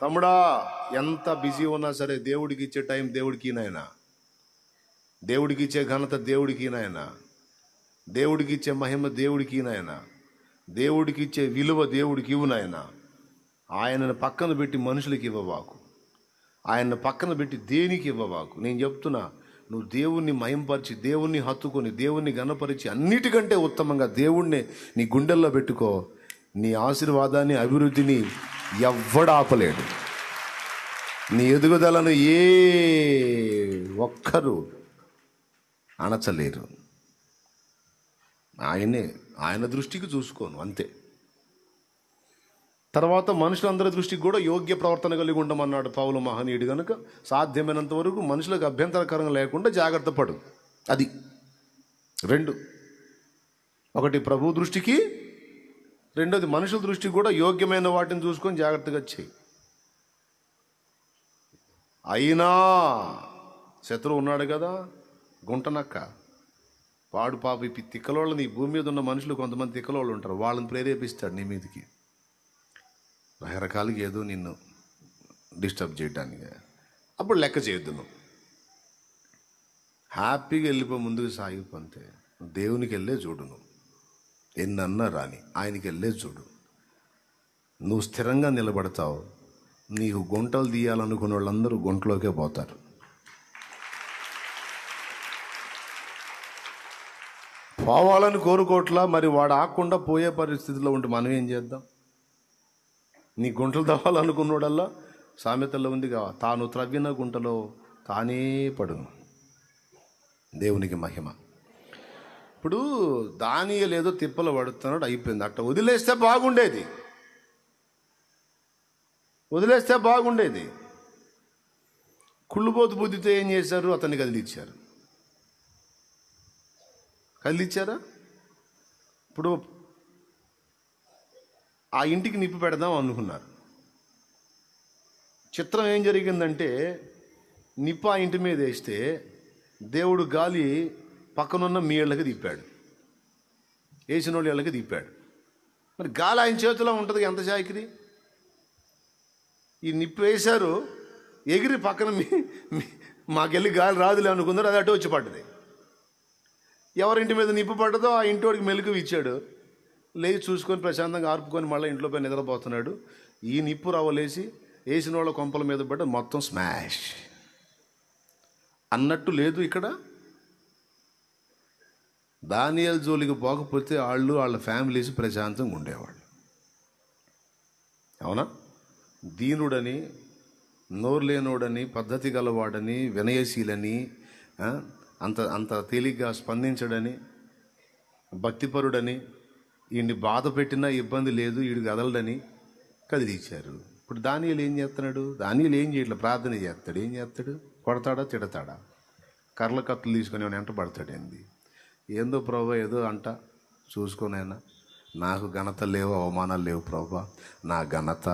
తమ్ముడా, ఎంత బిజీ ఉన్నా సరే దేవుడికి ఇచ్చే టైం దేవుడికి నాయన, దేవుడికి ఇచ్చే ఘనత దేవుడికి నాయన, దేవుడికి ఇచ్చే మహిమ దేవుడికి నాయన, దేవుడికి ఇచ్చే విలువ దేవుడికి ఇవ్వు నాయన. ఆయనను పక్కన పెట్టి మనుషులకి ఇవ్వవాకు, ఆయన్ని పక్కన పెట్టి దేనికి ఇవ్వవాకు. నేను చెప్తున్నా, నువ్వు దేవుణ్ణి మయంపరిచి, దేవుణ్ణి హత్తుకొని, దేవుణ్ణి గణపరిచి, అన్నిటికంటే ఉత్తమంగా దేవుణ్ణి నీ గుండెల్లో పెట్టుకో. నీ ఆశీర్వాదాన్ని, అభివృద్ధిని ఎవ్వడు ఆపలేడు. నీ ఎదుగుదలను ఏ ఒక్కరు అణచలేరు. ఆయన దృష్టికి చూసుకోను అంతే. తర్వాత మనుషులందరి దృష్టికి కూడా యోగ్య ప్రవర్తన కలిగి ఉండమన్నాడు పౌలు మహనీయుడు. కనుక సాధ్యమైనంత వరకు మనుషులకు అభ్యంతరకరంగా లేకుండా జాగ్రత్త పడు. అది 2. ఒకటి ప్రభు దృష్టికి, 2ది మనుషుల దృష్టికి కూడా యోగ్యమైన వాటిని చూసుకొని జాగ్రత్తగా చేయి. అయినా శత్రువు ఉన్నాడు కదా, గుంటనక్క వాడు పాప ఈ తిక్కలోళ్ళని, ఈ భూమి మీద ఉన్న మనుషులు కొంతమంది తిక్కలోళ్ళు ఉంటారు, వాళ్ళని ప్రేరేపిస్తాడు నీ మీదకి రకరకాలుగా ఏదో నిన్ను డిస్టర్బ్ చేయడానికి. అప్పుడు లెక్క చేయొద్దు. నువ్వు హ్యాపీగా వెళ్ళిపో, ముందుకు సాగిపోతే దేవునికి వెళ్ళే చూడు. నువ్వు ఎన్నన్నా రాని ఆయనకి వెళ్ళే చూడు. నువ్వు స్థిరంగా నిలబడతావు. నీకు గుంటలు తీయాలనుకున్న వాళ్ళందరూ గుంటలోకే పోతారు. పోవాలని కోరుకోట్లా, మరి వాడు ఆకుండా పోయే పరిస్థితిలో ఉంటే మనం ఏం చేద్దాం? నీ గుంటలు తవ్వాలనుకున్నోడల్లా సామెతల్లో ఉంది కదా, తాను త్రవ్విన గుంటలో తానే పడును. దేవునికి మహిమ. ఇప్పుడు దానియేలు ఏదో తిప్పలు పడుతున్నాడు, అయిపోయింది. అట్ట వదిలేస్తే బాగుండేది. కుళ్ళుబోతు బుద్ధితో ఏం చేశారు? అతన్ని కదిలిచ్చారా? ఇప్పుడు ఆ ఇంటికి నిప్పు పెడదాం అనుకున్నారు. చిత్రం ఏం జరిగిందంటే, నిప్పు ఆ ఇంటి మీద వేస్తే దేవుడు గాలి పక్కనున్న మీ ఇళ్ళకి తిప్పాడు, వేసిన వాళ్ళ ఇళ్ళకి తిప్పాడు. మరి గాలి ఆయన చేతిలో ఉంటుంది, ఎంత చాకిరి. ఈ నిప్పు వేశారు, ఎగిరి పక్కన మాకెళ్ళి గాలి రాదులే అనుకున్నారు, అది అటు వచ్చి పడ్డది. ఎవరింటి మీద నిప్పు పడ్డదో ఆ ఇంటి మెలకువ ఇచ్చాడు. లేచి చూసుకొని ప్రశాంతంగా ఆర్పుకొని మళ్ళీ ఇంట్లో పోయి నిద్రపోతున్నాడు. ఈ నిప్పు రవ్వలేసి వేసిన వాళ్ళ కొంపల మీద పడ్డ, మొత్తం స్మాష్ అన్నట్టు లేదు. ఇక్కడ దానియేలు జోలికి పోకపోతే వాళ్ళ ఫ్యామిలీస్ ప్రశాంతంగా ఉండేవాళ్ళు. అవునా? దీనుడని, నోరు లేనోడని, పద్ధతి గలవాడని, వినయశీలని, అంత తేలిగ్గా స్పందించడని, భక్తిపరుడని, ఈయన్ని బాధ పెట్టినా ఇబ్బంది లేదు, వీడు కదలడని కదిలిచ్చారు. ఇప్పుడు దానియేలు ఏం చేస్తున్నాడు? దానియేలు ఏం చేయట్లేదు, ప్రార్థన చేస్తాడు. ఏం చేస్తాడు? కొడతాడా, తిడతాడా? కర్ల కత్తులు తీసుకొని వెంట పడతాడేంది? ఏందో ప్రభా ఏదో అంట చూసుకోనైనా, నాకు ఘనత లేవు, అవమానాలు లేవు ప్రభా. నా ఘనత,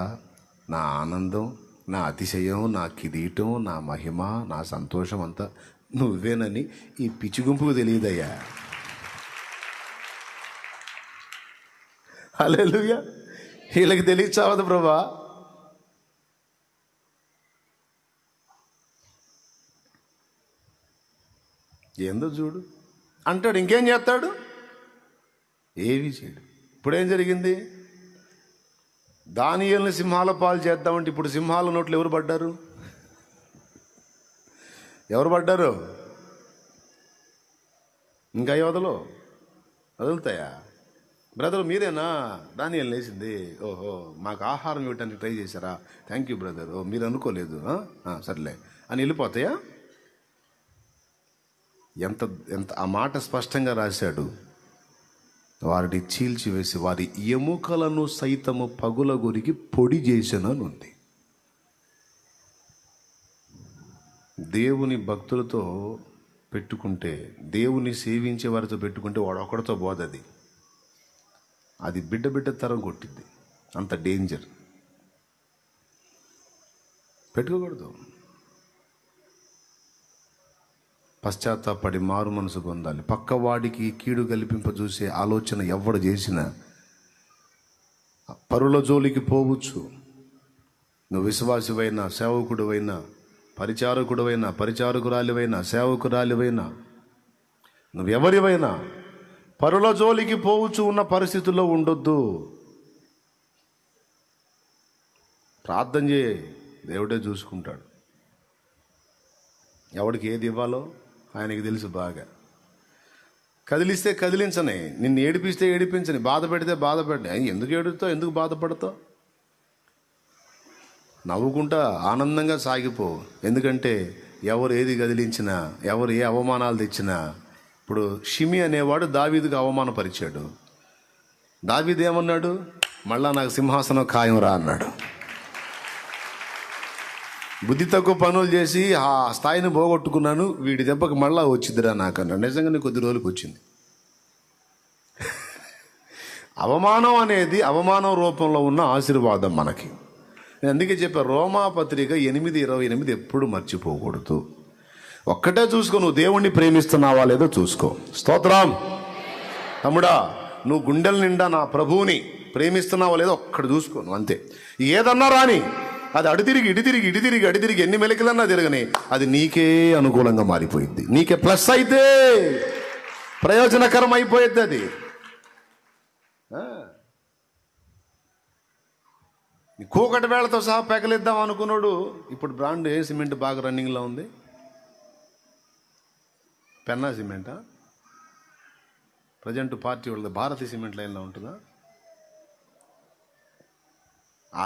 నా ఆనందం, నా అతిశయం, నా కిరీటం, నా మహిమ, నా సంతోషం అంతా నువ్వేనని ఈ పిచ్చి గుంపుకు తెలియదయ్యా. హల్లెలూయా. వీళ్ళకి తెలియచావదు ప్రభా. ఏందో చూడు అంటాడు, ఇంకేం చేస్తాడు? ఏమీ చేయడు. ఇప్పుడేం జరిగింది? దానియేలుని సింహాల పాలు చేద్దామంటే ఇప్పుడు సింహాల నోట్లు ఎవరు పడ్డారు? ఇంకా వదులుతాయా? బ్రదర్ మీరేనా దానియేలు లేచింది? ఓహో, మాకు ఆహారం ఇవ్వడానికి ట్రై చేశారా? Thank you brother. మీరు అనుకోలేదు, సర్లే అని వెళ్ళిపోతాయా? ఎంత ఆ మాట స్పష్టంగా రాశాడు. వారిని చీల్చివేసి వారి ఎముకలను సైతము పగులగొరికి పొడి చేసిననుంది. దేవుని భక్తులతో పెట్టుకుంటే, దేవుని సేవించే వారితో పెట్టుకుంటే వాడు ఒకడితో పోదది. అది బిడ్డ తరం కొట్టింది. అంత డేంజర్. పెట్టుకోకూడదు. పశ్చాత్తాపడి మారు మనసు పొందాలి. పక్కవాడికి కీడు కల్పింపజూసే ఆలోచన ఎవడు చేసినా పరుల జోలికి పోవచ్చు. నువ్వు విశ్వాసివైనా, సేవకుడివైనా, పరిచారకుడివైనా, పరిచారకురాలివైనా, సేవకురాలివైనా, నువ్వెవరివైనా పరుల జోలికి పోవచ్చు ఉన్న పరిస్థితుల్లో ఉండొద్దు. ప్రార్థన చేయి, దేవుడే చూసుకుంటాడు. ఎవడికి ఏది ఇవ్వాలో ఆయనకి తెలుసు బాగా. కదిలిస్తే కదిలించని, నిన్ను ఏడిపిస్తే ఏడిపించని, బాధ పెడితే బాధ పెట్టని. ఎందుకు ఏడుతావు, ఎందుకు బాధపడతావు? నవ్వుకుంటా ఆనందంగా సాగిపో. ఎందుకంటే ఎవరు ఏది కదిలించినా, ఎవరు ఏ అవమానాలు తెచ్చినా, ఇప్పుడు షిమి అనేవాడు దావీదుకు అవమానపరిచాడు. దావీదు ఏమన్నాడు? మళ్ళా నాకు సింహాసనం ఖాయం రా అన్నాడు. బుద్ధి తక్కువ పనులు చేసి ఆ స్థాయిని పోగొట్టుకున్నాను, వీడి దెబ్బకి మళ్ళా వచ్చిద్దిరా నాకు అన్నాడు. నిజంగానే కొద్ది రోజులకు వచ్చింది. అవమానం అనేది అవమానం రూపంలో ఉన్న ఆశీర్వాదం మనకి. నేను అందుకే చెప్పా, రోమాపత్రిక 8:28 ఎప్పుడు మర్చిపోకూడదు. ఒక్కటే చూసుకో, నువ్వు దేవుణ్ణి ప్రేమిస్తున్నావా లేదో చూసుకో. స్తోత్రం. తమ్ముడా, నువ్వు గుండెల నిండా నా ప్రభువుని ప్రేమిస్తున్నావా లేదో ఒక్కటి చూసుకో. నువ్వు అంతే. ఏదన్నా రాని, అది అడితిరిగి అడితిరిగి ఎన్ని మెలికలన్నా తిరగని, అది నీకే అనుకూలంగా మారిపోయింది. నీకే ప్లస్ అయితే ప్రయోజనకరం అయిపోయింది అది. కూకటి వేళతో సహా పెకలిద్దాం అనుకున్నాడు. ఇప్పుడు బ్రాండ్ ఏ సిమెంట్ బాగా రన్నింగ్లో ఉంది? పెన్నా సిమెంటా? ప్రజెంట్ పార్టీ వాళ్ళది భారతీయ సిమెంట్ లైన్లో ఉంటుందా? ఆ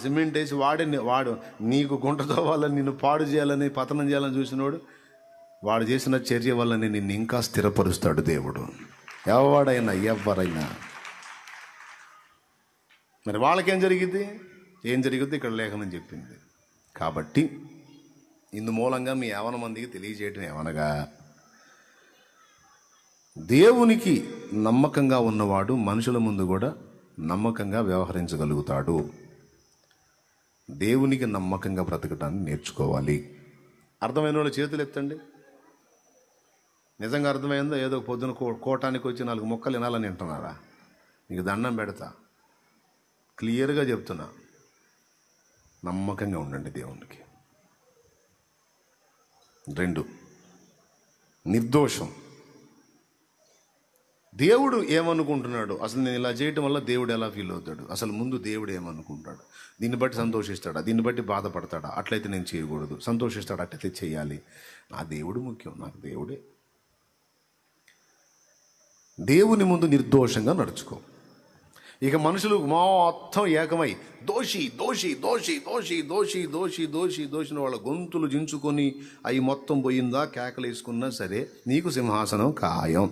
సిమెంట్ వేసి వాడు నీకు గుంట తవ్వాలని, నిన్ను పాడు చేయాలని, పతనం చేయాలని చూసినోడు, వాడు చేసిన చర్య వల్ల నిన్ను ఇంకా స్థిరపరుస్తాడు దేవుడు. ఎవరైనా. మరి వాళ్ళకేం జరిగింది? ఏం జరిగింది ఇక్కడ లేఖనం చెప్పింది. కాబట్టి ఇందు మూలంగా మీ యవన మందికి తెలియజేయటం ఏమనగా, దేవునికి నమ్మకంగా ఉన్నవాడు మనుషుల ముందు కూడా నమ్మకంగా వ్యవహరించగలుగుతాడు. దేవునికి నమ్మకంగా బ్రతకటాన్ని నేర్చుకోవాలి. అర్థమైన వాళ్ళు చేతులు ఎత్తండి. నిజంగా అర్థమైందో? ఏదో పొద్దున కోటానికి వచ్చి 4 ముక్కలు వినాలని వింటున్నారా? నీకు దండం పెడతా. క్లియర్గా చెప్తున్నా, నమ్మకంగా ఉండండి దేవునికి. 2, నిర్దోషం. దేవుడు ఏమనుకుంటున్నాడు? అసలు నేను ఇలా చేయటం వల్ల దేవుడు ఎలా ఫీల్ అవుతాడు? అసలు ముందు దేవుడు ఏమనుకుంటాడు? దీన్ని బట్టి సంతోషిస్తాడా? దీన్ని బట్టి బాధపడతాడా? అట్లయితే నేను చేయకూడదు. సంతోషిస్తాడు, అట్లయితే చేయాలి. నా దేవుడు ముఖ్యం, నాకు దేవుడే. దేవుని ముందు నిర్దోషంగా నడుచుకో. ఇక మనుషులు మొత్తం ఏకమై దోషి దోషి దోషి దోషి దోషి దోషి దోషి దోషిన వాళ్ళ గొంతులు జించుకొని అవి మొత్తం పోయిందా కేకలు వేసుకున్నా సరే నీకు సింహాసనం ఖాయం.